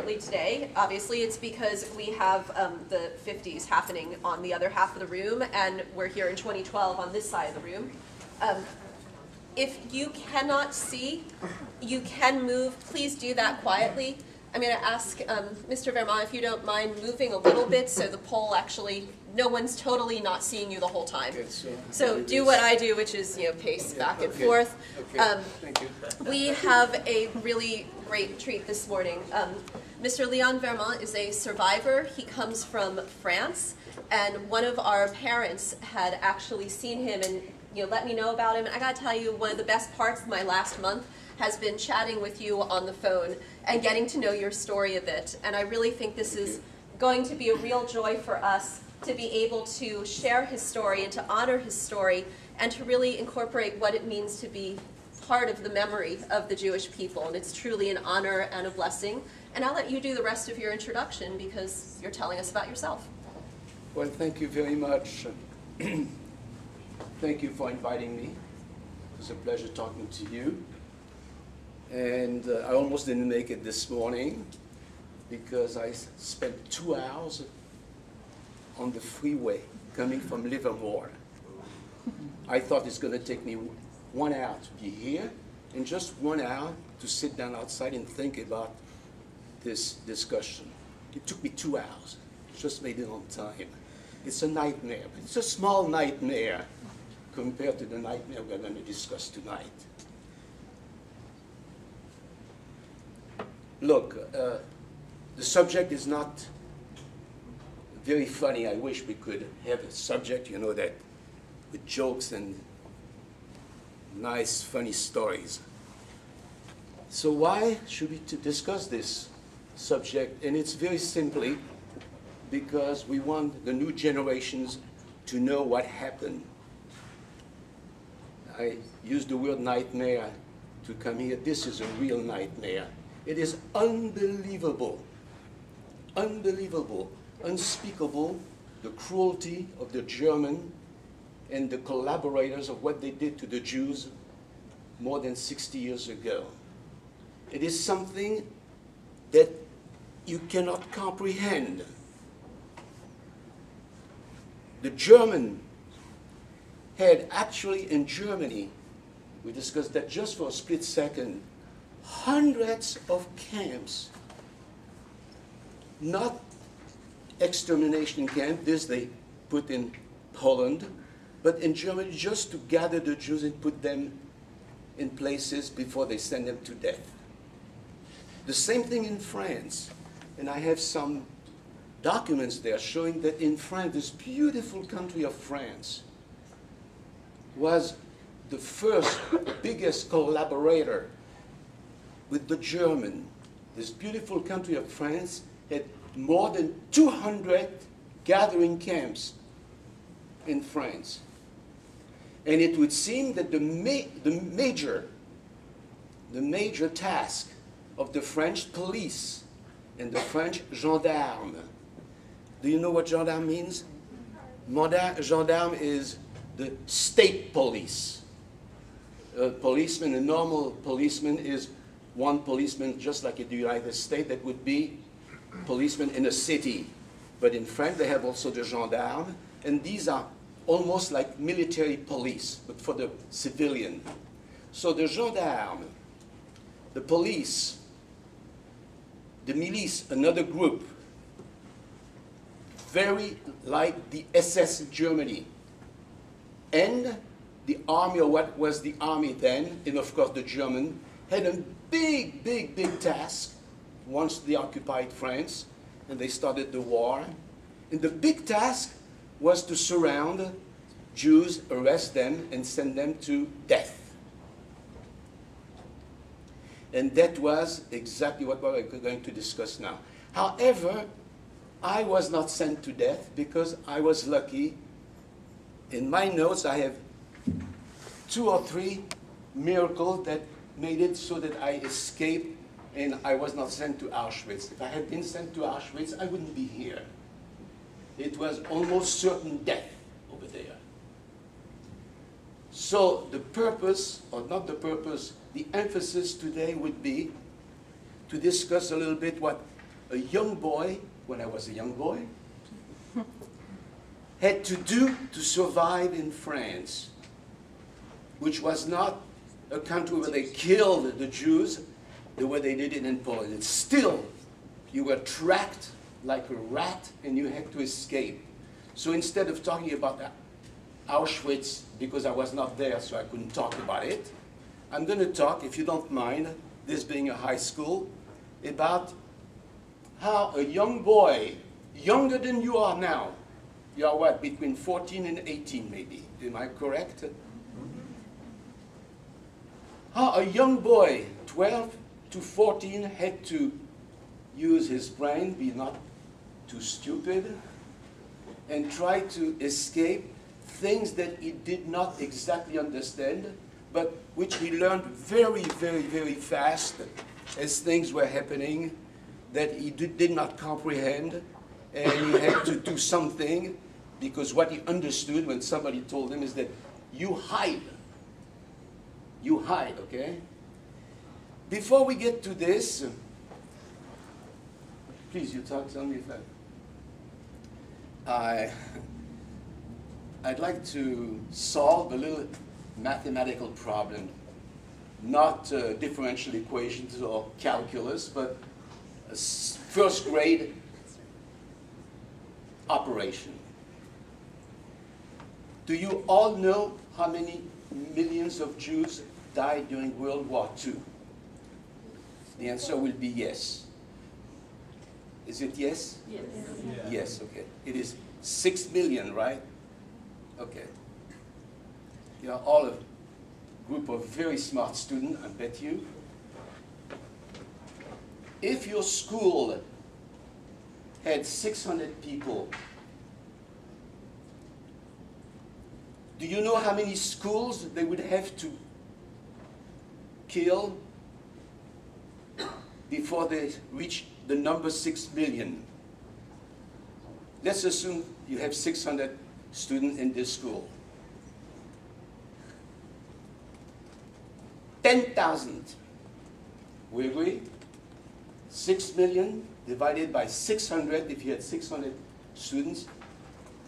differently today. Obviously, it's because we have the 50s happening on the other half of the room, and we're here in 2012 on this side of the room. If you cannot see, you can move. Please do that quietly. I'm going to ask Mr. Vermont if you don't mind moving a little bit so the poll actually, no one's totally not seeing you the whole time. Okay, so do what I do, which is, pace back and forth. Okay. Thank you. We have a really great treat this morning. Mr. Leon Vermont is a survivor. He comes from France, and one of our parents had actually seen him and let me know about him. And I got to tell you, one of the best parts of my last month has been chatting with you on the phone and getting to know your story a bit. And I really think this is going to be a real joy for us to be able to share his story and to honor his story and to really incorporate what it means to be part of the memory of the Jewish people. And it's truly an honor and a blessing. And I'll let you do the rest of your introduction because you're telling us about yourself. Well, thank you very much. Thank you for inviting me. It was a pleasure talking to you. And I almost didn't make it this morning because I spent 2 hours on the freeway coming from Livermore. I thought it's going to take me 1 hour to be here and just 1 hour to sit down outside and think about this discussion. It took me 2 hours. Just made it on time. It's a nightmare, but it's a small nightmare compared to the nightmare we're going to discuss tonight. Look, the subject is not very funny. I wish we could have a subject, that with jokes and nice, funny stories. So why should we discuss this subject? And it's very simply because we want the new generations to know what happened. I used the word nightmare to come here. This is a real nightmare. It is unbelievable, unbelievable, unspeakable, the cruelty of the German and the collaborators of what they did to the Jews more than 60 years ago. It is something that you cannot comprehend. The German had actually in Germany, we discussed that just for a split second, hundreds of camps, not extermination camp, this they put in Poland, but in Germany just to gather the Jews and put them in places before they send them to death. The same thing in France, and I have some documents there showing that in France, this beautiful country of France was the first, biggest collaborator with the German. This beautiful country of France had more than 200 gathering camps in France. And it would seem that the major task of the French police and the French gendarme, do you know what gendarme means? Gendarme is the state police. A policeman, a normal policeman is one policeman, just like in the United States, that would be policemen in a city. But in France, they have also the gendarmes, and these are almost like military police, but for the civilian. So the gendarmes, the police, the milice, another group, very like the SS in Germany, and the army, or what was the army then, and of course the German, had a big, big, big task once they occupied France and they started the war. And the big task was to surround Jews, arrest them, and send them to death. And that was exactly what we're going to discuss now. However, I was not sent to death because I was lucky. In my notes, I have 2 or 3 miracles that made it so that I escaped and I was not sent to Auschwitz. If I had been sent to Auschwitz, I wouldn't be here. It was almost certain death over there. So the purpose, or not the purpose, the emphasis today would be to discuss a little bit what a young boy, when I was a young boy, had to do to survive in France, which was not a country where they killed the Jews the way they did it in Poland. It's still, you were tracked like a rat and you had to escape. So instead of talking about Auschwitz, because I was not there so I couldn't talk about it, I'm going to talk, if you don't mind, this being a high school, about how a young boy, younger than you are now, you are what, between 14 and 18 maybe, am I correct? How a young boy, 12 to 14, had to use his brain, be not too stupid, and try to escape things that he did not exactly understand, but which he learned very, very, very fast as things were happening that he did not comprehend, and he had to do something, because what he understood when somebody told him is that you hide. You hide, okay? Before we get to this, please, you tell me if I'd like to solve a little mathematical problem, not differential equations or calculus, but a first grade operation. Do you all know how many millions of Jews died during World War II? The answer will be yes. Is it yes? Yes. Yeah. Yes, okay. It is 6 million, right? Okay. You are all a group of very smart students, I bet you. If your school had 600 people, do you know how many schools they would have to kill before they reach the number 6 million? Let's assume you have 600 students in this school. 10,000. We agree? 6 million divided by 600, if you had 600 students.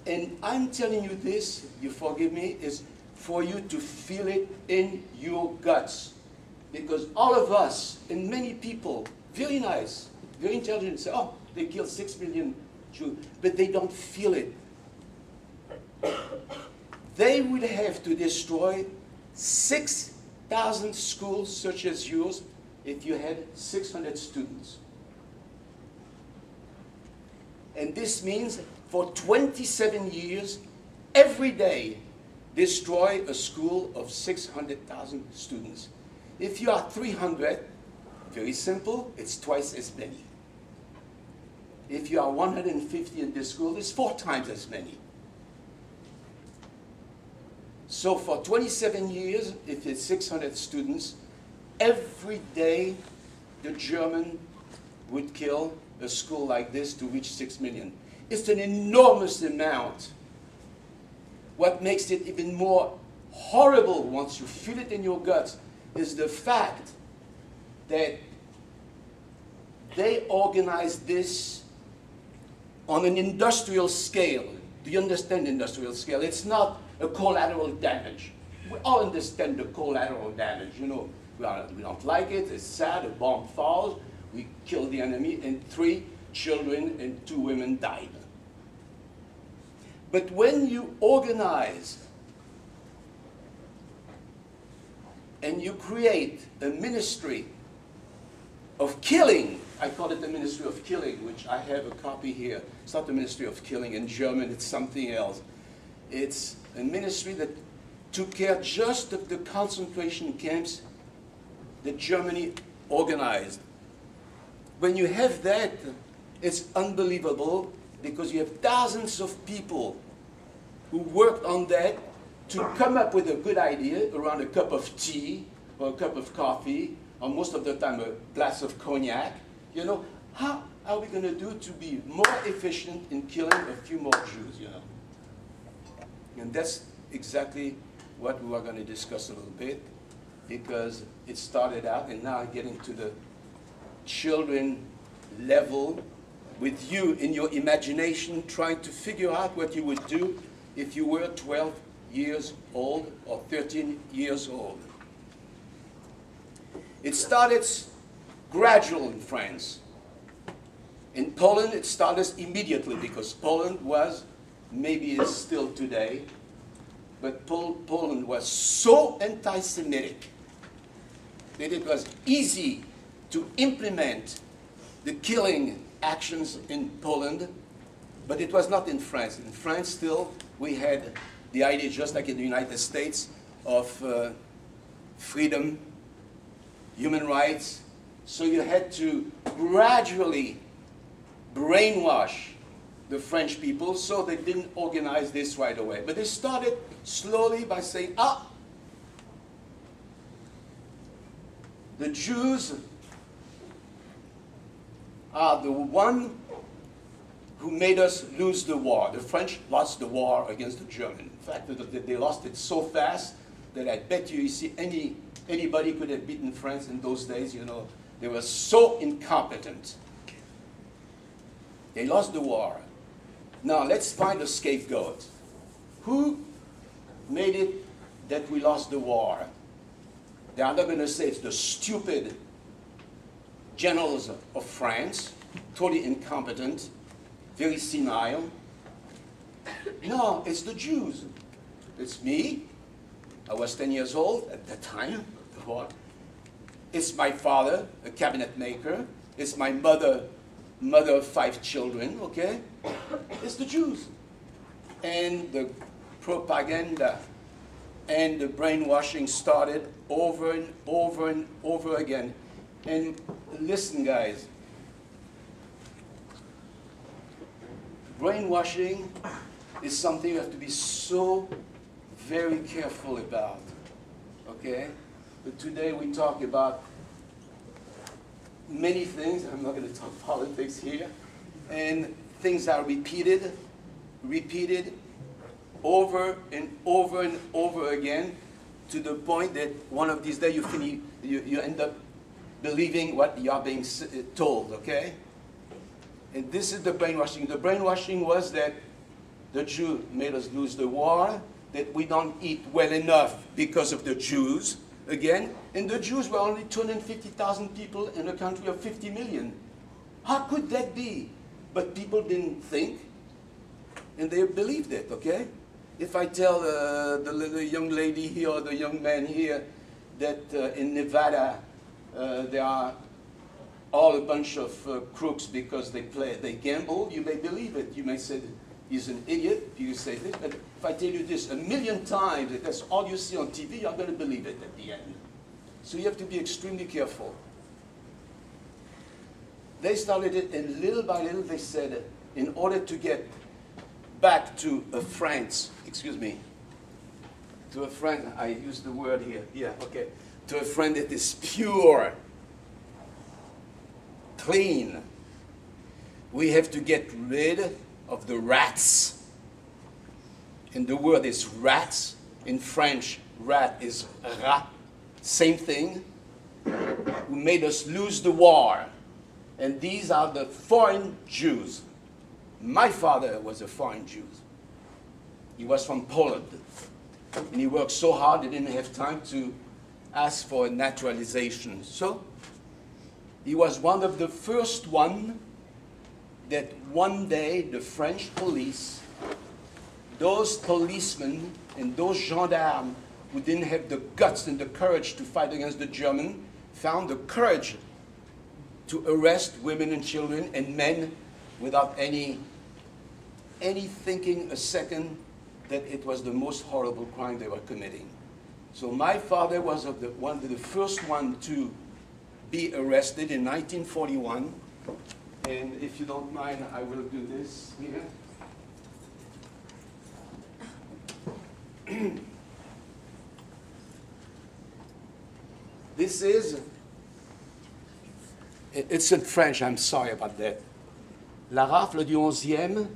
And I'm telling you this, you forgive me, is for you to feel it in your guts. Because all of us, and many people, very nice, very intelligent, say, oh, they killed 6 million Jews, but they don't feel it. They would have to destroy 6,000 schools such as yours if you had 600 students. And this means for 27 years, every day, destroy a school of 600,000 students. If you are 300, very simple, it's twice as many. If you are 150 in this school, it's 4 times as many. So for 27 years, if it's 600 students, every day the German would kill a school like this to reach 6 million. It's an enormous amount. What makes it even more horrible once you feel it in your guts is the fact that they organized this on an industrial scale. Do you understand industrial scale? It's not a collateral damage. We all understand the collateral damage. You know, we don't like it, it's sad, a bomb falls, we kill the enemy, and 3 children and 2 women died. But when you organize and you create a ministry of killing, I call it the ministry of killing, which I have a copy here. It's not the ministry of killing in German, it's something else. It's a ministry that took care just of the concentration camps that Germany organized. When you have that, it's unbelievable, because you have thousands of people who worked on that to come up with a good idea around a cup of tea or a cup of coffee, or most of the time a glass of cognac. You know, how are we going to do to be more efficient in killing a few more Jews, you know? And that's exactly what we are going to discuss a little bit, because it started out, and now getting to the children level with you in your imagination trying to figure out what you would do if you were 12 years old or 13 years old. It started gradual in France. In Poland, it started immediately because Poland was, maybe is still today, but Poland was so anti-Semitic that it was easy to implement the killing actions in Poland, but it was not in France. In France still, we had the idea, just like in the United States, of freedom, human rights. So you had to gradually brainwash the French people so they didn't organize this right away. But they started slowly by saying, the Jews are the one who made us lose the war. The French lost the war against the Germans. In fact, they lost it so fast that I bet you see anybody could have beaten France in those days. You know, they were so incompetent. They lost the war. Now let's find a scapegoat. Who made it that we lost the war? They are not going to say it's the stupid generals of France, totally incompetent, very senile. No, it's the Jews. It's me. I was 10 years old at that time. It's my father, a cabinet maker. It's my mother of 5 children, okay? It's the Jews. And the propaganda and the brainwashing started over and over and over again. And listen, guys, brainwashing is something you have to be so very careful about, okay? But today we talk about many things. I'm not going to talk politics here. And things are repeated over and over and over again to the point that one of these days you end up believing what you are being told, okay? And this is the brainwashing. The brainwashing was that the Jew made us lose the war, that we don't eat well enough because of the Jews, again, and the Jews were only 250,000 people in a country of 50 million. How could that be? But people didn't think, and they believed it, okay? If I tell the young lady here or the young man here that in Nevada there are all a bunch of crooks because they gamble, you may believe it. You may say he's an idiot, you say this, but if I tell you this 1,000,000 times, that that's all you see on TV, you're going to believe it at the end. So you have to be extremely careful. They started it, and little by little they said, in order to get back to a France, excuse me, to a friend, I use the word here, yeah, okay, to a friend that is pure, clean, we have to get rid of the rats. And the word is rats. In French, rat is rat. Same thing. Who made us lose the war. And these are the foreign Jews. My father was a foreign Jew. He was from Poland. And he worked so hard he didn't have time to ask for a naturalization. So he was one of the first one that one day the French police, those policemen and those gendarmes who didn't have the guts and the courage to fight against the German, found the courage to arrest women and children and men without any thinking a second that it was the most horrible crime they were committing. So my father was one of the first one to be arrested in 1941. And if you don't mind, I will do this here. This is, it's in French, I'm sorry about that. La rafle du 11e,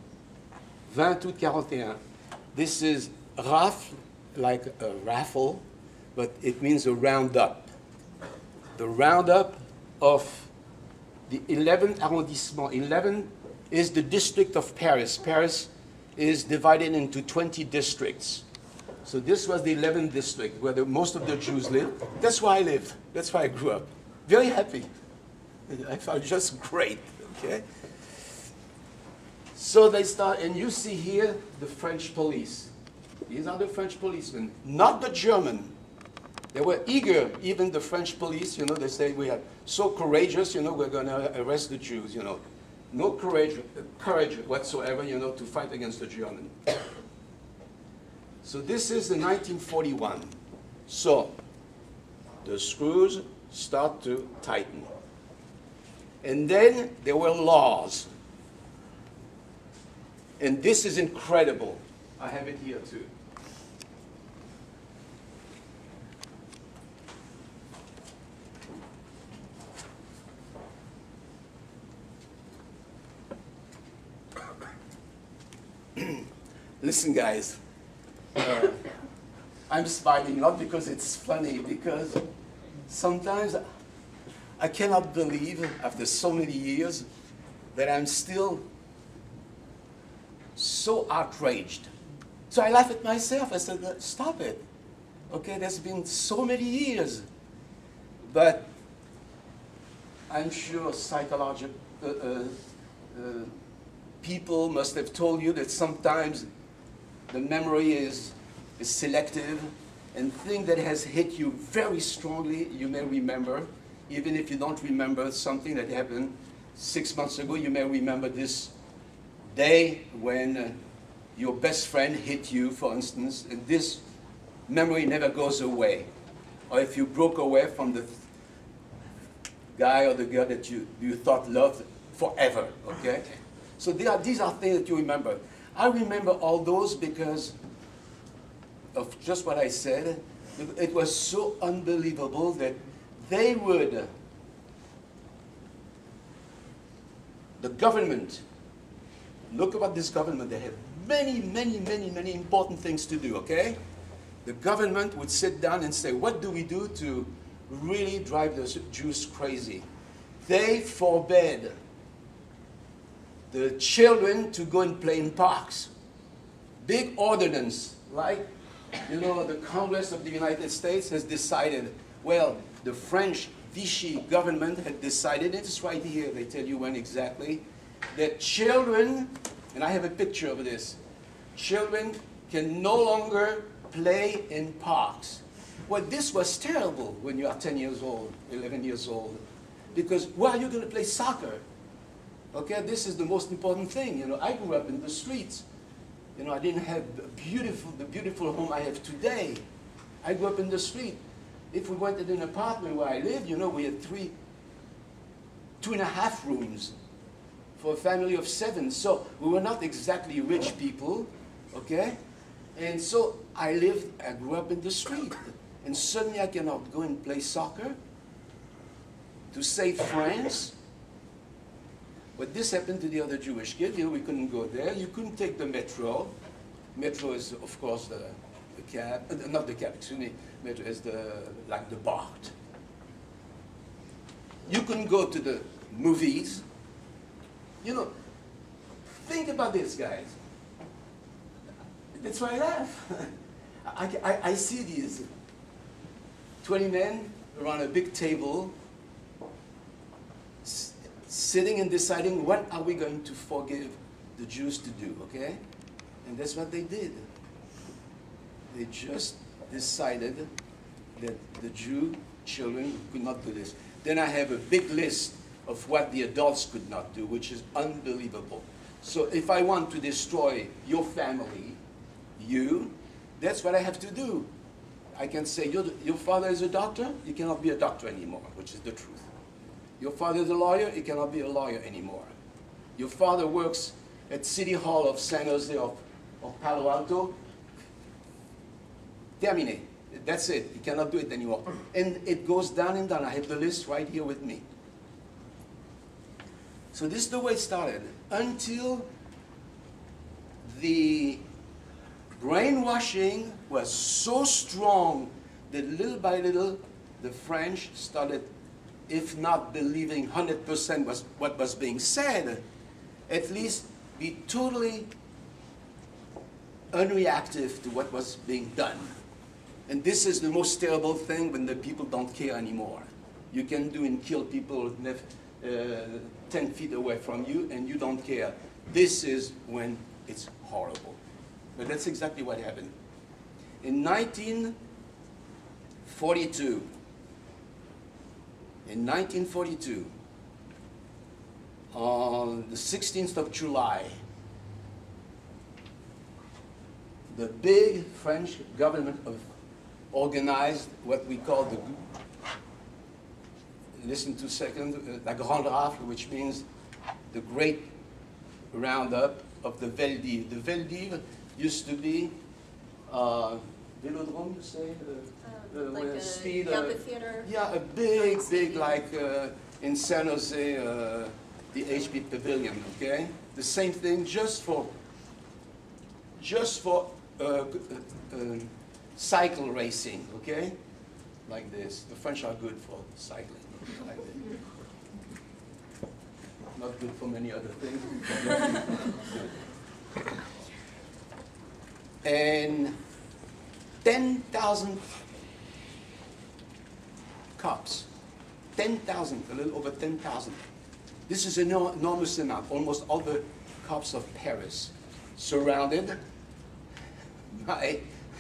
20 août 41. This is rafle, like a raffle, but it means a roundup. The roundup of the 11th arrondissement. 11 is the district of Paris. Paris is divided into 20 districts. So this was the 11th district where most of the Jews live. That's where I lived. That's where I grew up. Very happy. I felt just great, okay? So they start, and you see here the French police. These are the French policemen, not the German. They were eager, even the French police, you know, they say we are so courageous, you know, we're going to arrest the Jews, you know. No courage whatsoever, you know, to fight against the German. So this is the 1941. So the screws start to tighten. And then there were laws. And this is incredible. I have it here too. Listen, guys, I'm smiling not because it's funny, because sometimes I cannot believe, after so many years, that I'm still so outraged. So I laugh at myself. I said, stop it. Okay, there's been so many years. But I'm sure psychological people must have told you that sometimes the memory is selective, and things that has hit you very strongly, you may remember. Even if you don't remember something that happened 6 months ago, you may remember this day when your best friend hit you, for instance, and this memory never goes away. Or if you broke away from the guy or the girl that you thought loved forever, okay? So these are things that you remember. I remember all those because of just what I said. It was so unbelievable that they would, the government, look about this government, they have many important things to do, okay? The government would sit down and say, what do we do to really drive the Jews crazy? They forbade the children to go and play in parks. Big ordinance, like, you know, the Congress of the United States has decided, well, the French Vichy government had decided, it's right here, they tell you when exactly, that children, and I have a picture of this, children can no longer play in parks. Well, this was terrible when you are 10 years old, 11 years old, because where are you going to play soccer? Okay, this is the most important thing. You know, I grew up in the streets. You know, I didn't have the beautiful home I have today. I grew up in the street. If we went to an apartment where I lived, you know, we had 2.5 rooms for a family of 7. So we were not exactly rich people, okay? And so I grew up in the street. And suddenly I cannot go and play soccer to save France. But this happened to the other Jewish kids. You know, we couldn't go there. You couldn't take the metro. Metro is, of course, the cab. Not the cab, excuse me. Metro is like the BART. You couldn't go to the movies. You know, think about this, guys. That's why I laugh. I see these 20 men around a big table sitting and deciding what are we going to forgive the Jews to do, okay? And that's what they did. They just decided that the Jew children could not do this. Then I have a big list of what the adults could not do, which is unbelievable. So if I want to destroy your family, that's what I have to do. I can say, your father is a doctor, you cannot be a doctor anymore, which is the truth. Your father is a lawyer, he cannot be a lawyer anymore. Your father works at City Hall of San Jose of Palo Alto. Terminé. That's it. He cannot do it anymore. And it goes down and down. I have the list right here with me. So this is the way it started. Until the brainwashing was so strong that little by little the French started if not believing 100% was what was being said, at least be totally unreactive to what was being done. And this is the most terrible thing when the people don't care anymore. You can do and kill people 10 feet away from you and you don't care. This is when it's horrible. But that's exactly what happened. In 1942, on the 16th of July, the big French government organized what we call the, listen to a second, la grande rafle, which means the great roundup of the Veldiv. The Veldiv used to be velodrome, you say? Like a speed, amphitheater? Yeah, a big, like in San Jose, the HP Pavilion, okay? The same thing, just for cycle racing, okay? Like this. The French are good for cycling, like this. Not good for many other things. And 10,000 cops, 10,000, a little over 10,000. This is an enormous amount. Almost all the cops of Paris surrounded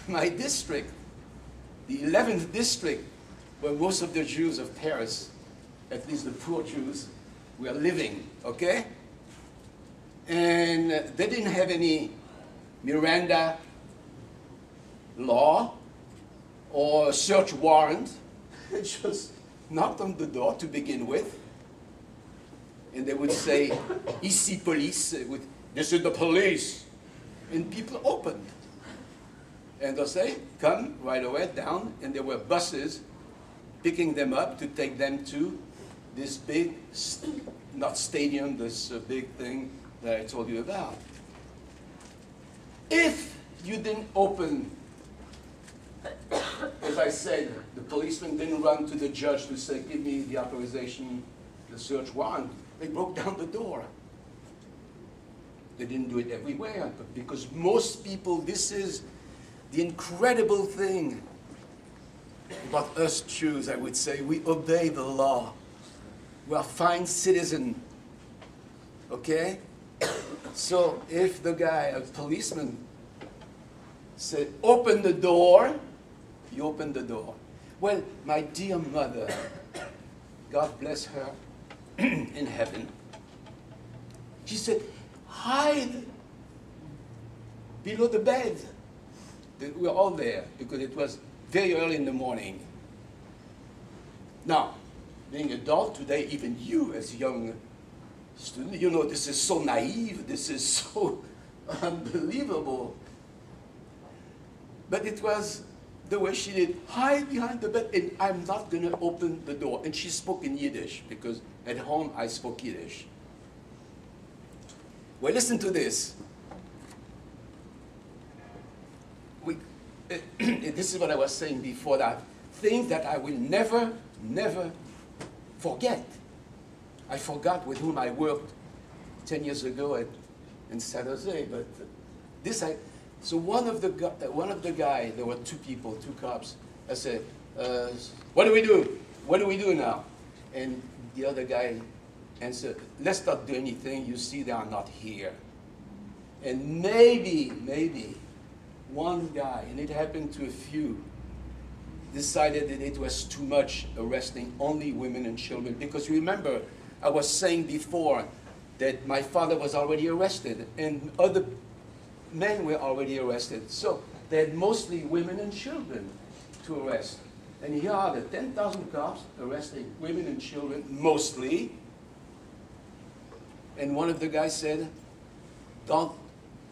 my district, the 11th district, where most of the Jews of Paris, at least the poor Jews, were living, okay? And they didn't have any Miranda law or search warrant. They just knocked on the door to begin with. And they would say, ici police, this is the police. And people opened. And they'll say, come right away down. And there were buses picking them up to take them to this big, not stadium, this big thing that I told you about. If you didn't open, as I said, the policeman didn't run to the judge to say, give me the authorization, the search warrant. They broke down the door. They didn't do it everywhere, but because most people, this is the incredible thing about us Jews, I would say, we obey the law. We are fine citizens, okay? So if the guy, a policeman, said, open the door, he opened the door. Well, my dear mother, God bless her in heaven, she said, hide below the bed. We were all there because it was very early in the morning. Now, being adult today, even you as a young student, you know this is so naive, this is so unbelievable. But it was the way she did, hide behind the bed, and I'm not going to open the door. And she spoke in Yiddish, because at home I spoke Yiddish. Well, listen to this. This is what I was saying before, that things that I will never, never forget. I forgot with whom I worked 10 years ago in San Jose, but this so one of the guy, there were two people, two cops. I said, what do we do? What do we do now? And the other guy answered, let's not do anything. You see, they are not here. And maybe one guy, and it happened to a few, decided that it was too much arresting only women and children. Because remember, I was saying before that my father was already arrested and other men were already arrested. So they had mostly women and children to arrest. And here are the 10,000 cops arresting women and children, mostly. And one of the guys said,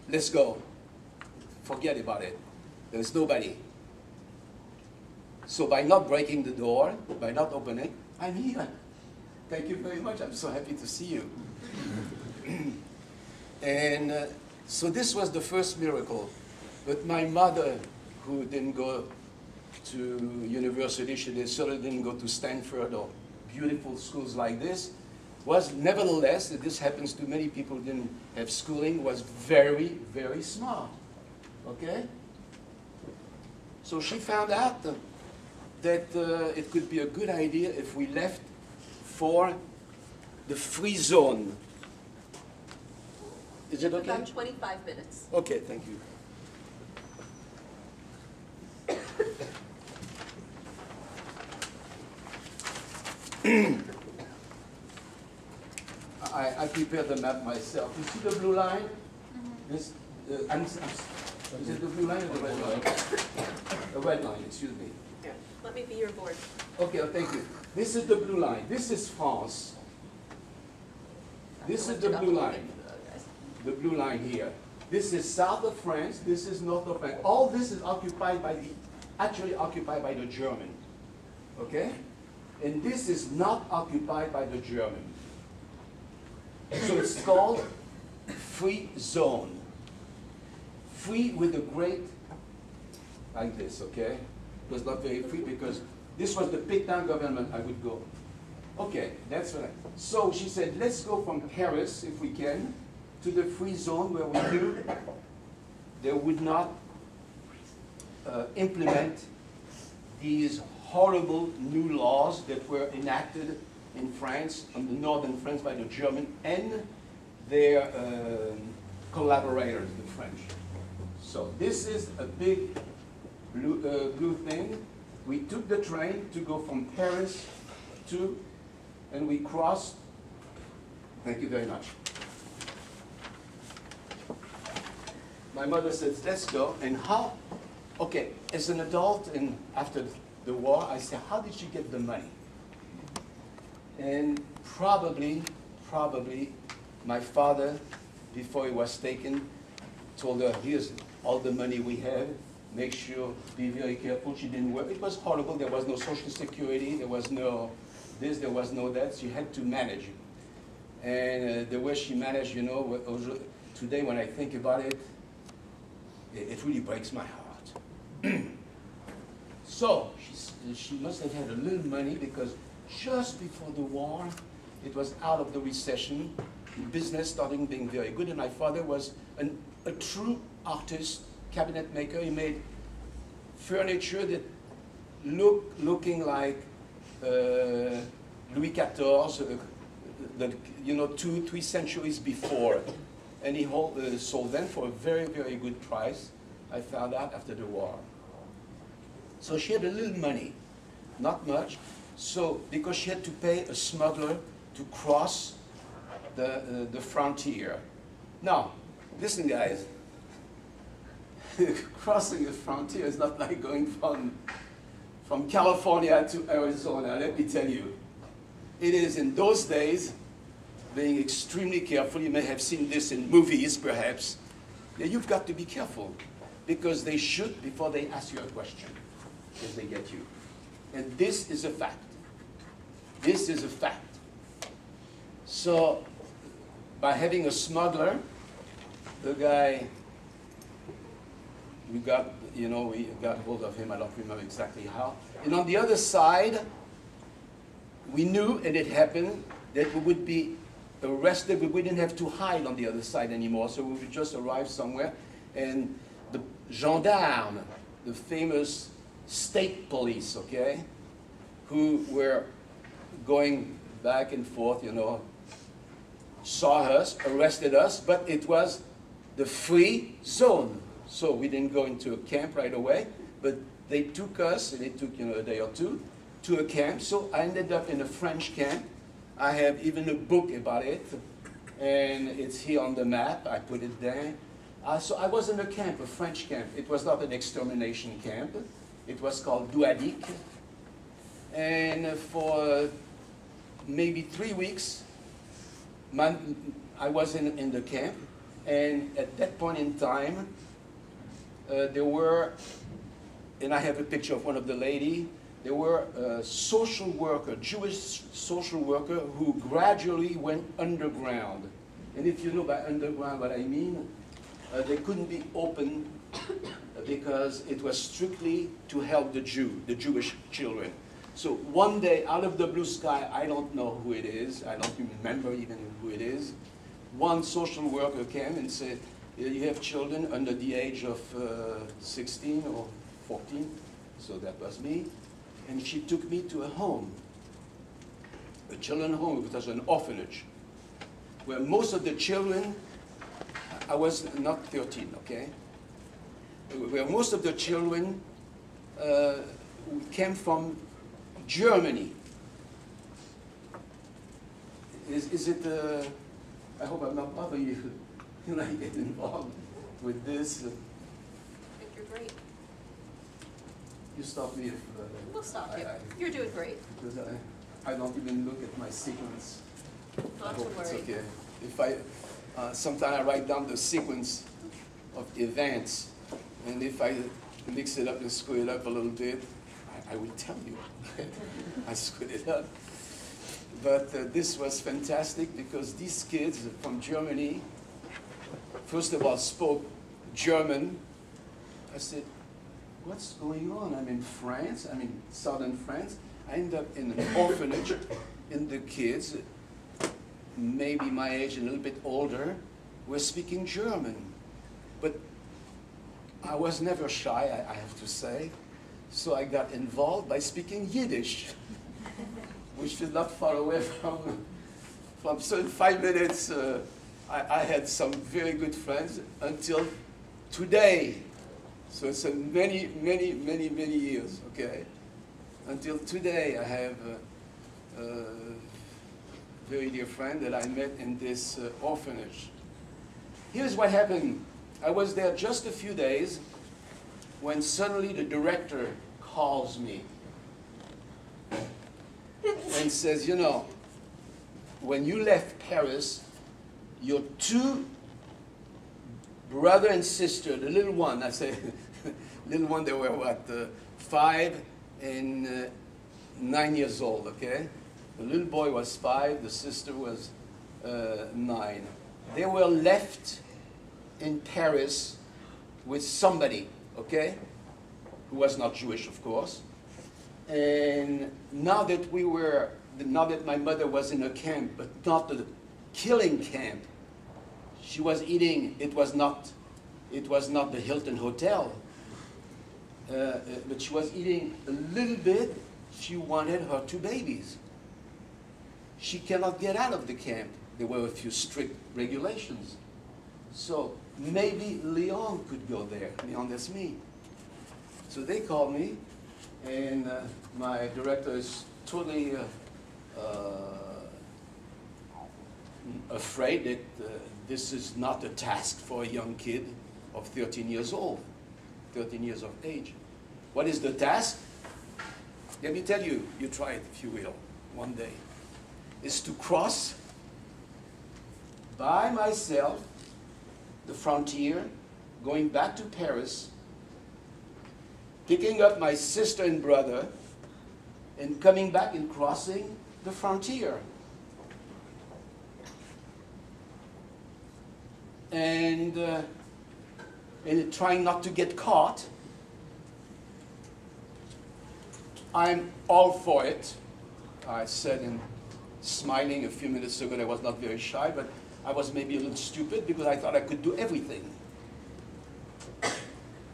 let's go. Forget about it. There's nobody. So by not breaking the door, by not opening, I'm here. Thank you very much. I'm so happy to see you. And so this was the first miracle. But my mother, who didn't go to university, she certainly didn't go to Stanford or beautiful schools like this, was nevertheless, this happens to many people who didn't have schooling, was very, very smart. Okay? So she found out that it could be a good idea if we left for the free zone. Is it okay? About 25 minutes. Okay, thank you. I prepared the map myself. You see the blue line? Mm-hmm. This, is it the blue line or the red line? The red line, excuse me. Here, let me be your board. Okay, thank you. This is the blue line. This is France. This is the blue line. The blue line here. This is south of France. This is north of France. All this is occupied by actually occupied by the German. Okay? And this is not occupied by the German. So it's called free zone. Free with a great, like this, okay? It was not very free because this was the Pétain government I would go. Okay, that's what so she said, let's go from Paris, if we can, to the free zone where we knew they would not implement these horrible new laws that were enacted in France, on the northern France by the German and their collaborators, the French. So this is a big blue thing. We took the train to go from Paris to, and we crossed, thank you very much. My mother says, let's go, and how, okay, as an adult and after the war, I said, how did she get the money? And probably my father, before he was taken, told her, here's all the money we have, make sure, be very careful. She didn't work. It was horrible. There was no social security. There was no this, there was no that. She had to manage. And the way she managed, you know, today when I think about it, it really breaks my heart. So she must have had a little money because just before the war, it was out of the recession, business starting being very good, and my father was a true artist, cabinet maker. He made furniture that looking like Louis XIV, you know, 2-3 centuries before, and he sold them for a very, very good price. I found out after the war. So she had a little money, not much. So because she had to pay a smuggler to cross the frontier. Now, listen, guys. Crossing the frontier is not like going from California to Arizona, let me tell you. It is in those days, being extremely careful. You may have seen this in movies, perhaps. Yeah, you've got to be careful because they shoot before they ask you a question, if they get you. And this is a fact. This is a fact. So, by having a smuggler, the guy, we got hold of him, I don't remember exactly how. And on the other side, we knew, and it happened, that we would be arrested. We wouldn't have to hide on the other side anymore, so we would just arrive somewhere, and the gendarmes, the famous state police, okay, who were going back and forth, you know, saw us, arrested us, but it was the free zone. So we didn't go into a camp right away, but they took us, and it took, you know, a day or two, to a camp. So I ended up in a French camp. I have even a book about it, and it's here on the map. I put it there. So I was in a camp, a French camp. It was not an extermination camp. It was called Douadik. And for maybe 3 weeks, I was in the camp. And at that point in time, there were, and I have a picture of one of the lady, there were a social worker, Jewish social worker, who gradually went underground. And if you know by underground what I mean, they couldn't be open because it was strictly to help the Jewish children. So one day, out of the blue sky, I don't know who it is, I don't remember even who it is, one social worker came and said, you have children under the age of 16 or 14, so that was me, and she took me to a home, a children's home, it was an orphanage, where most of the children, I was not 13, okay, where most of the children came from Germany. Is it, I hope I'm not bothering you when I get involved with this. I think you're great. You stop me if... We'll stop you. You're doing great. Because I don't even look at my sequence. Not to worry. It's okay. If sometimes I write down the sequence of events, and if I mix it up and screw it up a little bit, I will tell you. I screwed it up. But this was fantastic because these kids from Germany, first of all, spoke German. I said, what's going on? I'm in France, I'm in southern France. I end up in an orphanage, and the kids, maybe my age and a little bit older, were speaking German. But I was never shy, I have to say. So I got involved by speaking Yiddish, which is not far away from so in 5 minutes, I had some very good friends until today. So it's many years, okay? Until today, I have a very dear friend that I met in this orphanage. Here's what happened. I was there just a few days when suddenly the director calls me and says, you know, when you left Paris, your two brother and sister, the little one, I say, little one, they were what, 5 and 9 years old, okay? The little boy was 5, the sister was 9. They were left in Paris with somebody, okay, who was not Jewish, of course. And now that my mother was in a camp, but not the killing camp, she was eating, it was not the Hilton Hotel, but she was eating a little bit. She wanted her 2 babies. She cannot get out of the camp. There were a few strict regulations. So maybe Leon could go there. Leon, that's me. So they called me, and my director is totally afraid that this is not a task for a young kid of 13 years old, 13 years of age. What is the task? Let me tell you, you try it if you will, one day. Is to cross by myself the frontier, going back to Paris, picking up my sister and brother, and coming back and crossing the frontier. And trying not to get caught. I'm all for it. I said, and smiling a few minutes ago, I was not very shy, but I was maybe a little stupid because I thought I could do everything.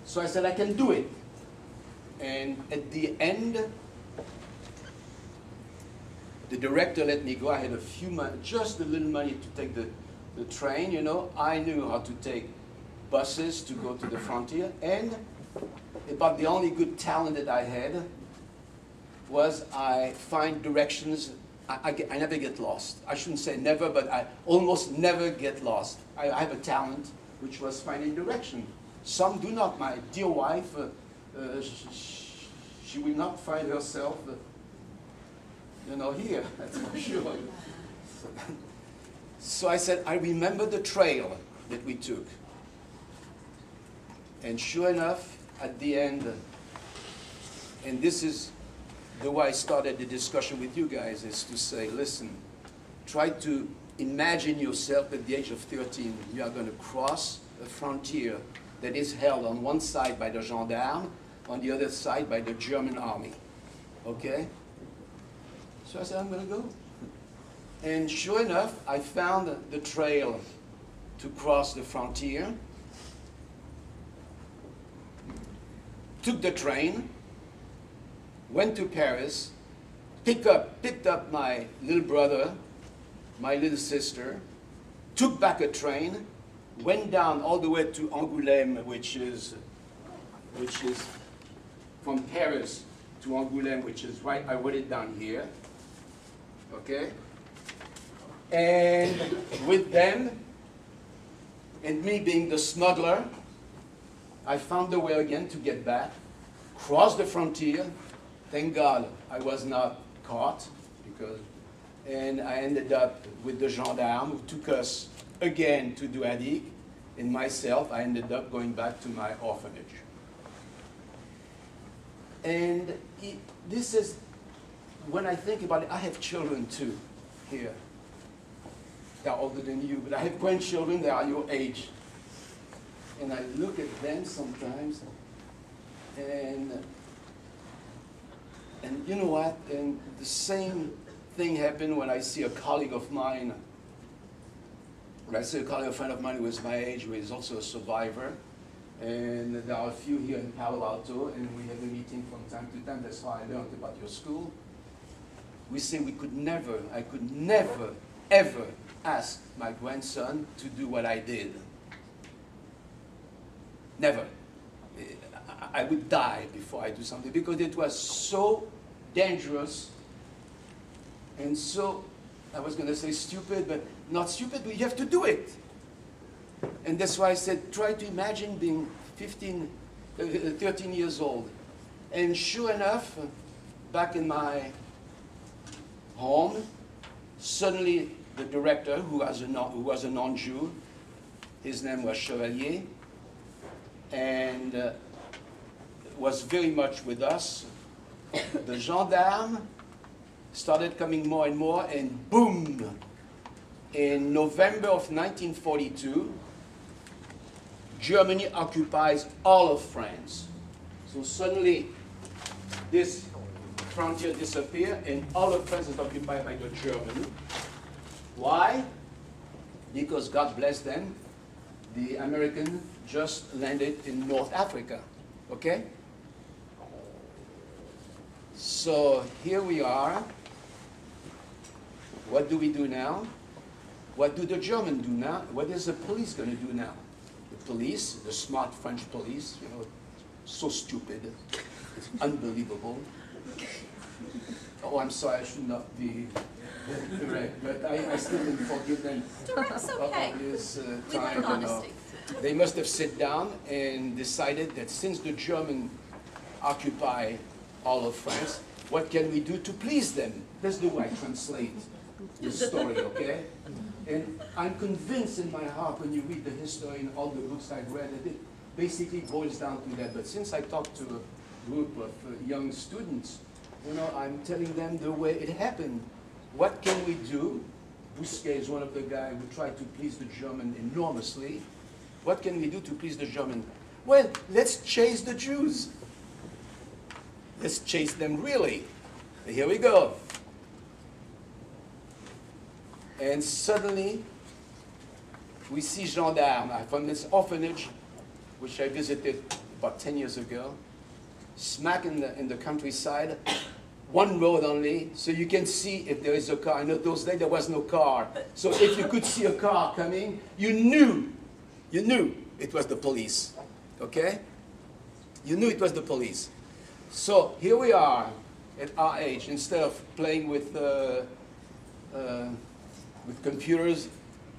So I said, I can do it. And at the end, the director let me go. I had a few money, just a little money to take the train, you know. I knew how to take buses to go to the frontier, and about the only good talent that I had was I find directions. I never get lost. I shouldn't say never, but I almost never get lost. I have a talent which was finding direction. Some do not. My dear wife, she will not find herself, you know, here, that's for sure. So I said, I remember the trail that we took. And sure enough, at the end, and this is the way I started the discussion with you guys, is to say, listen, try to imagine yourself at the age of 13. You are going to cross a frontier that is held on one side by the gendarmes, on the other side by the German army. Okay? So I said, I'm going to go. And sure enough, I found the trail to cross the frontier. Took the train, went to Paris, picked up my little brother, my little sister, took back a train, went down all the way to Angoulême, which is from Paris to Angoulême, which is right, I wrote it down here, okay? And with them, and me being the smuggler, I found the way again to get back, crossed the frontier. Thank God I was not caught, and I ended up with the gendarme who took us again to Douadik, and myself, I ended up going back to my orphanage. And this is, when I think about it, I have children too, here. They're older than you, but I have grandchildren that are your age. And I look at them sometimes, and you know what? And the same thing happened when I see a colleague of mine. When I see a colleague, a friend of mine who is my age, who is also a survivor, and there are a few here in Palo Alto, and we have a meeting from time to time. That's how I learned about your school. We say I could never, ever ask my grandson to do what I did. Never. I would die before I do something, because it was so dangerous and so, I was going to say stupid, but not stupid, but you have to do it. And that's why I said, try to imagine being 13 years old. And sure enough, back in my home, suddenly the director, who was a non-Jew, his name was Chevalier, and was very much with us. The gendarme started coming more and more, and boom! In November of 1942, Germany occupies all of France. So suddenly, this frontier disappears, and all of France is occupied by the Germans. Why? Because, God bless them, the Americans just landed in North Africa, okay? So here we are. What do we do now? What do the Germans do now? What is the police going to do now? The police, the smart French police, you know, so stupid. It's unbelievable. Oh, I'm sorry, I should not be direct, but I still didn't forgive them. Direct's okay. This We time, like honesty. They must have sat down and decided that since the Germans occupy all of France, what can we do to please them? That's the way I translate the story, okay? And I'm convinced in my heart, when you read the history and all the books I've read, that it basically boils down to that. But since I talked to a group of young students, you know, I'm telling them the way it happened. What can we do? Bousquet is one of the guys who tried to please the German enormously. What can we do to please the German? Well, let's chase the Jews. Let's chase them really. Here we go. And suddenly, we see gendarmes from this orphanage, which I visited about 10 years ago, smack in the countryside, one road only, so you can see if there is a car. I know those days there was no car. So if you could see a car coming, you knew it was the police, okay? You knew it was the police. So here we are at our age. Instead of playing with computers,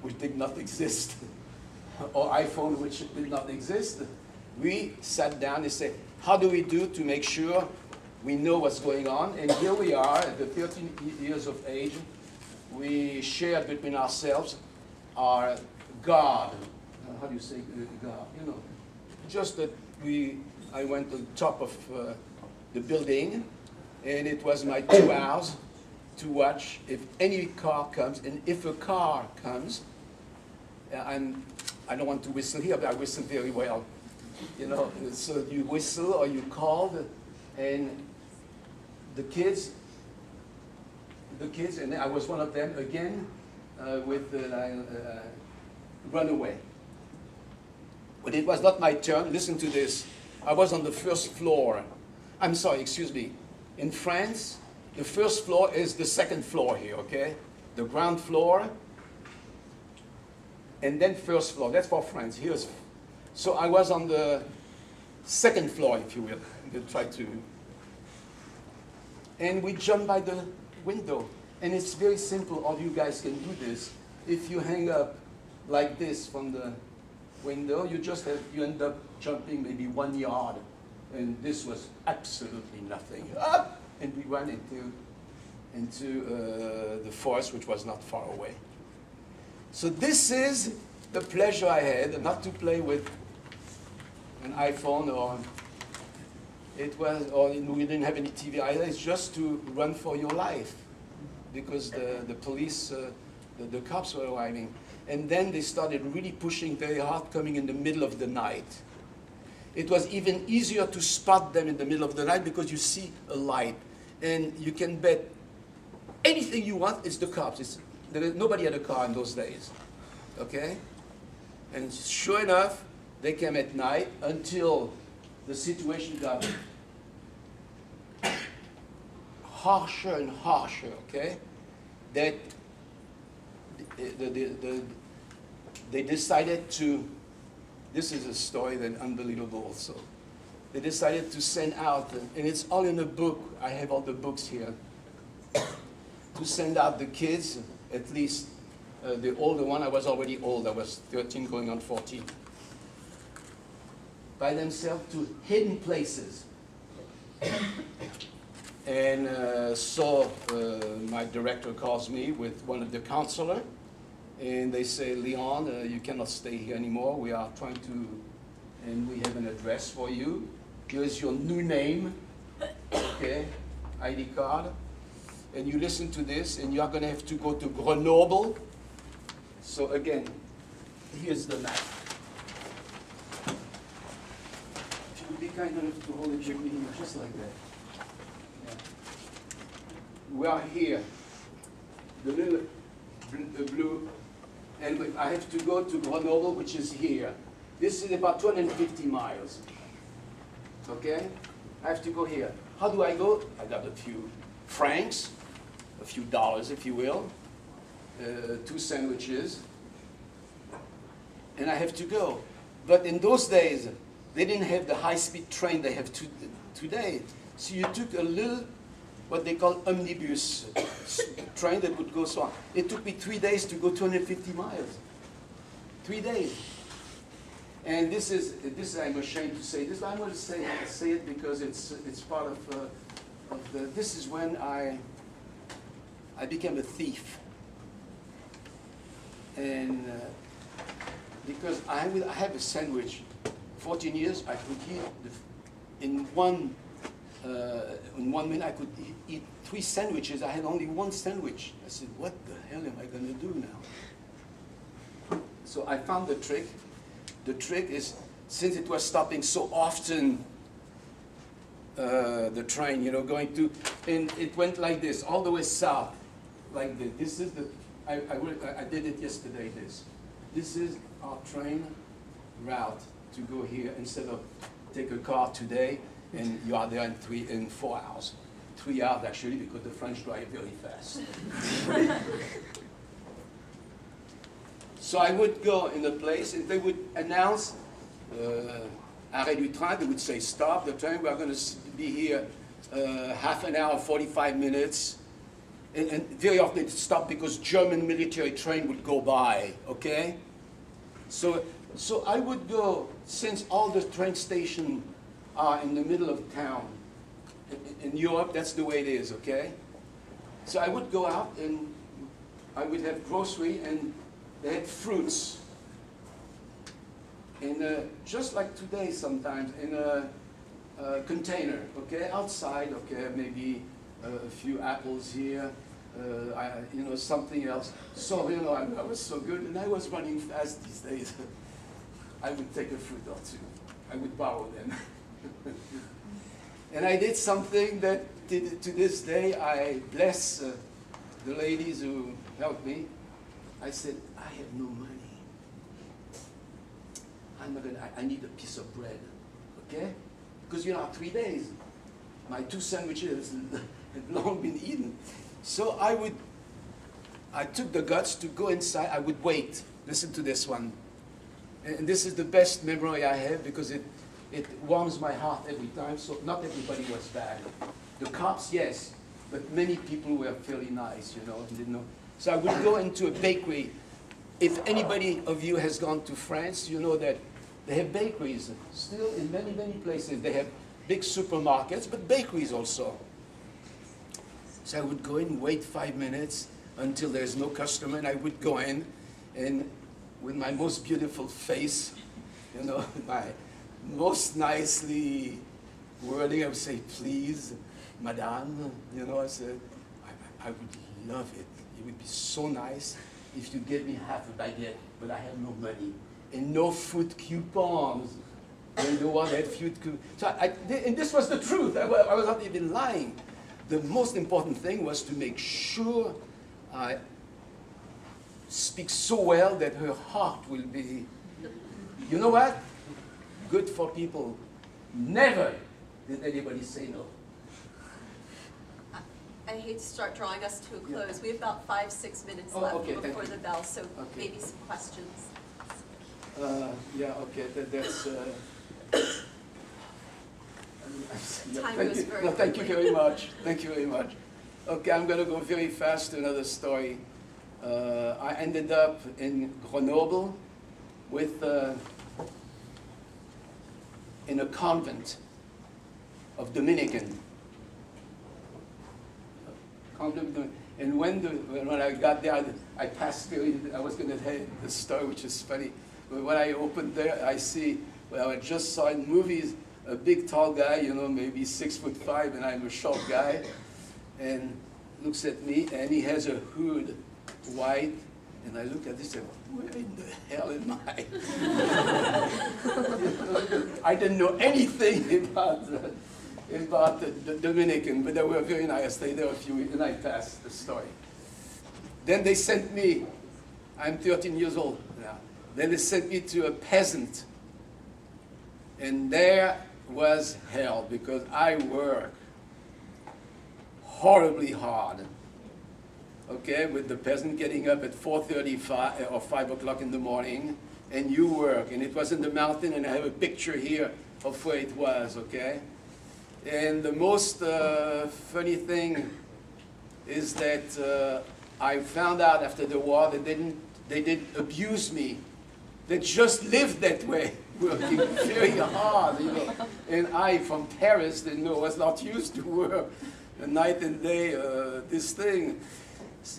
which did not exist, or iPhone, which did not exist, we sat down and said, how do we do to make sure we know what's going on? And here we are at the 13 years of age. We shared between ourselves our God. How do you say God? You know, just that I went to the top of the building, and it was my 2 hours to watch if any car comes. And if a car comes, I don't want to whistle here, but I whistle very well. You know, so you whistle or you call, and the kids the kids, and I was one of them again with Runaway. But it was not my turn. Listen to this. I was on the first floor. I'm sorry, excuse me. In France, the first floor is the second floor here, okay? The ground floor, and then first floor. That's for France. Here's, so I was on the second floor, if you will. We'll try to. And we jump by the window. And it's very simple. All you guys can do this. If you hang up like this from the window, you end up jumping maybe 1 yard. And this was absolutely nothing. Ah! And we ran into the forest, which was not far away. So this is the pleasure I had, not to play with an iPhone or we didn't have any TV either. It's just to run for your life, because the police, the cops were arriving, and then they started really pushing very hard, coming in the middle of the night. It was even easier to spot them in the middle of the night because you see a light, and you can bet anything you want. It's the cops. Nobody had a car in those days, okay? And sure enough, they came at night until the situation got harsher and harsher, okay? That they decided to, this is a story that's unbelievable also. They decided to send out, and it's all in a book, I have all the books here, to send out the kids, at least the older one. I was already old, I was 13 going on 14, by themselves to hidden places. And so my director calls me with one of the counselors, and they say, Leon, you cannot stay here anymore. We are trying to, and we have an address for you. Here's your new name, okay, ID card. And you listen to this, and you are going to have to go to Grenoble. So again, here's the map. If you would be kind enough to hold it with me, just like that. Yeah. We are here, the little blue, and I have to go to Grenoble, which is here. This is about 250 miles. Okay? I have to go here. How do I go? I got a few francs, a few dollars, if you will, 2 sandwiches, and I have to go. But in those days, they didn't have the high-speed train they have today. So you took a little, what they call omnibus train that would go so on. It took me 3 days to go 250 miles. 3 days. And this is I'm ashamed to say this, but I'm going to say it because it's part of the, this is when I became a thief. And because I have a sandwich, 14 years, I could eat, in one minute I could eat 3 sandwiches. I had only 1 sandwich. I said, what the hell am I going to do now? So I found the trick. The trick is, since it was stopping so often, the train, you know, going to, and it went like this, all the way south, like this. This is the, I did it yesterday, this is our train route to go here, instead of take a car today, and you are there in 4 hours. 3 hours actually, because the French drive very fast. So I would go in a place, and they would announce arrêt du train. They would say, stop the train, we are going to be here half an hour, 45 minutes. And very often it stopped because German military train would go by, okay? So I would go, since all the train stations are in the middle of town. In Europe, that's the way it is, okay? So I would go out, and I would have grocery, and they had fruits, in just like today sometimes, in a container, okay, outside, okay, maybe a few apples here, you know, something else. So, you know, I was so good, and I was running fast these days. I would take a fruit or 2. I would borrow them. And I did something that to this day I bless the ladies who helped me, I said, I have no money. I need a piece of bread, okay? Because, you know, 3 days, my 2 sandwiches had long been eaten. So I took the guts to go inside. I would wait. Listen to this one. And this is the best memory I have because it warms my heart every time. So not everybody was bad. The cops, yes, but many people were fairly nice, you know, and didn't know. So I would go into a bakery. If anybody of you has gone to France, you know that they have bakeries still in many, many places. They have big supermarkets, but bakeries also. So I would go in, wait 5 minutes until there's no customer, and I would go in, and with my most beautiful face, you know, my most nicely wording, I would say, please, madame, you know, I said, I would love it. It would be so nice if you gave me half a baguette, but I have no money. And no food coupons. And no one had food coupons. So and this was the truth. I was not even lying. The most important thing was to make sure I speak so well that her heart will be, you know what? Good for people. Never did anybody say no. I hate to start drawing us to a close. Yeah. We have about 5-6 minutes left before the bell, so maybe some questions. Yeah, okay, that's... Time goes very quickly. Thank you very much. Thank you very much. Okay, I'm going to go very fast to another story. I ended up in Grenoble with, in a convent of Dominican. And when I got there, I passed through, I was going to tell the story, which is funny. But when I opened there, I see, well, I just saw in movies, a big tall guy, you know, maybe 6'5", and I'm a short guy, and looks at me, and he has a hood, white, and I look at this and where in the hell am I? I didn't know anything about the Dominican, but they were very nice. I stayed there a few weeks, and I passed the story. Then they sent me, I'm 13 years old now, then they sent me to a peasant. And there was hell, because I worked horribly hard. Okay, with the peasant getting up at 4:35 or 5 o'clock in the morning, and you work. And it was in the mountain, and I have a picture here of where it was, okay? And the most funny thing is that I found out after the war that they didn't abuse me. They just lived that way, working very hard, you know. And I, from Paris, didn't know, was not used to work night and day, this thing.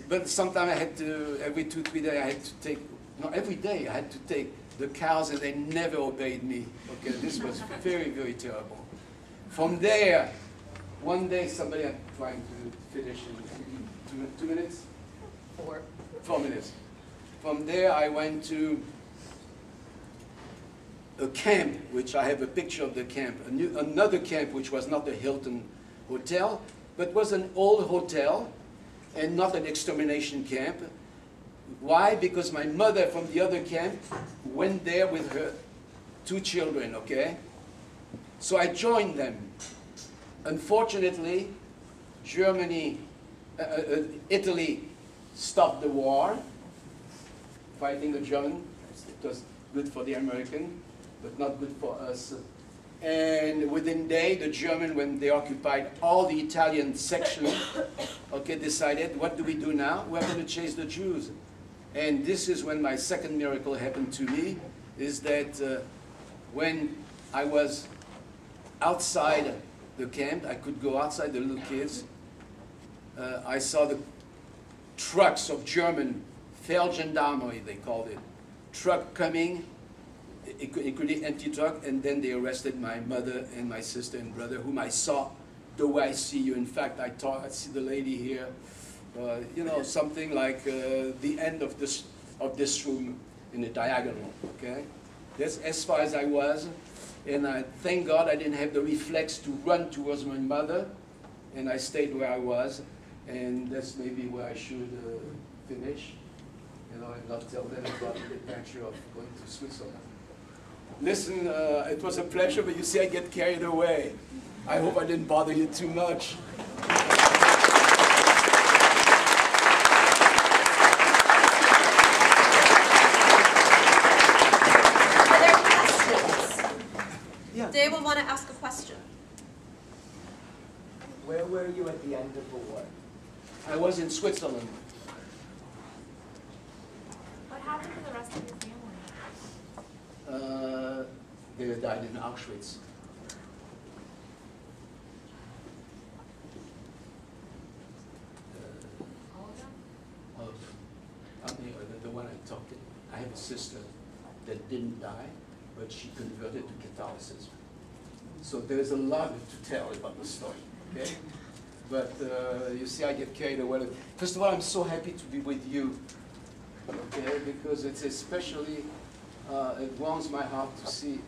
But sometimes I had to, every 2-3 days, I had to take, no, every day I had to take the cows, and they never obeyed me. Okay, this was very, very terrible. From there, one day somebody, I'm trying to finish in 2 minutes? 4 minutes. From there I went to a camp, which I have a picture of the camp, another camp which was not a Hilton hotel, but was an old hotel and not an extermination camp. Why? Because my mother from the other camp went there with her 2 children, okay? So I joined them. Unfortunately, Italy stopped the war, fighting the German. It was good for the American, but not good for us. And within a day, the German, when they occupied all the Italian section, okay, decided, what do we do now? We're going to chase the Jews. And this is when my second miracle happened to me, is that when I was outside the camp, I could go outside, the little kids, I saw the trucks of German Feldgendarmerie, they called it, truck coming, including empty truck, and then they arrested my mother and my sister and brother, whom I saw the way I see you. In fact, I see the lady here, you know, something like the end of this room in a diagonal, okay? That's as far as I was, and thank God I didn't have the reflex to run towards my mother, and I stayed where I was. And that's maybe where I should finish, you know, and not tell them about the adventure of going to Switzerland. Listen, it was a pleasure, but you see I get carried away. I hope I didn't bother you too much. Are there questions? Yeah. Dave will want to ask a question. Where were you at the end of the war? I was in Switzerland. What happened to the rest of your family? They died in Auschwitz. All of them? The one I talked to. I have a sister that didn't die, but she converted to Catholicism. So there's a lot to tell about the story, okay? But you see, I get carried away. First of all, I'm so happy to be with you, okay? Because it's especially, it warms my heart to see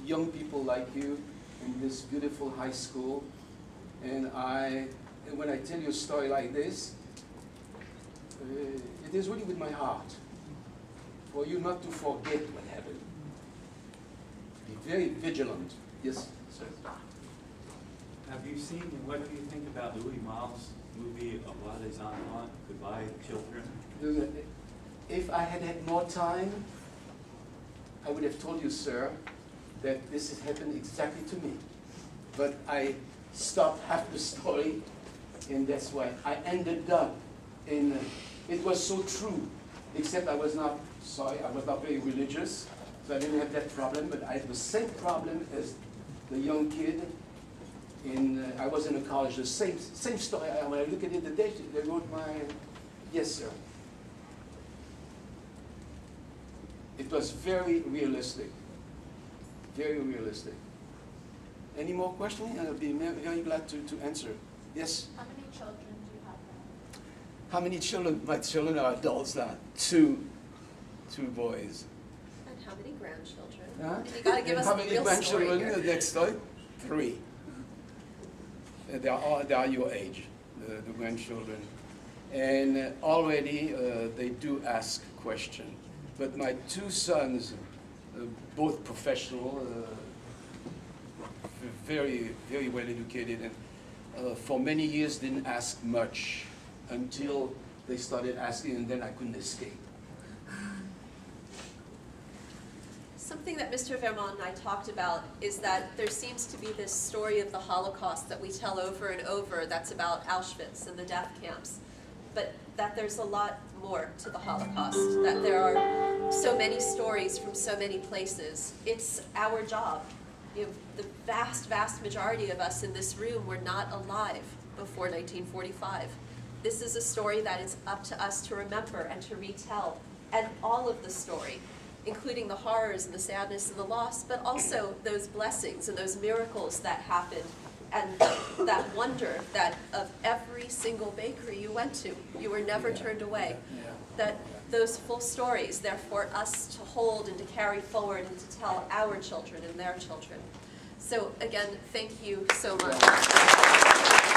young people like you in this beautiful high school. And when I tell you a story like this, it is really with my heart, for you not to forget what happened. Be very vigilant. Yes, sir? Have you seen, what do you think about Louis Malle's movie, Au les enfants, Goodbye Children? If I had had more time, I would have told you, sir, that this has happened exactly to me. But I stopped half the story, and that's why I ended up in, it was so true, except I was not very religious, so I didn't have that problem, but I had the same problem as the young kid. I was in a college, the same story. When I look at it today, they wrote yes, sir. It was very realistic. Very realistic. Any more questions? I'll be very glad to answer. Yes? How many children do you have now? How many children? My children are adults now. Two boys. And how many grandchildren? Huh? And you got to give us How the many real story grandchildren? here. The next story? 3. They are your age, the grandchildren. And already they do ask questions. But my 2 sons, both professional, very, very well educated, and for many years didn't ask much until they started asking, and then I couldn't escape. Something that Mr. Vermont and I talked about is that there seems to be this story of the Holocaust that we tell over and over that's about Auschwitz and the death camps, but that there's a lot more to the Holocaust, that there are so many stories from so many places. It's our job. You know, the vast, vast majority of us in this room were not alive before 1945. This is a story that is up to us to remember and to retell, and all of the story, including the horrors and the sadness and the loss, but also those blessings and those miracles that happened, and that wonder that of every single bakery you went to, you were never turned away. That those full stories, they're for us to hold and to carry forward and to tell our children and their children. So again, thank you so much.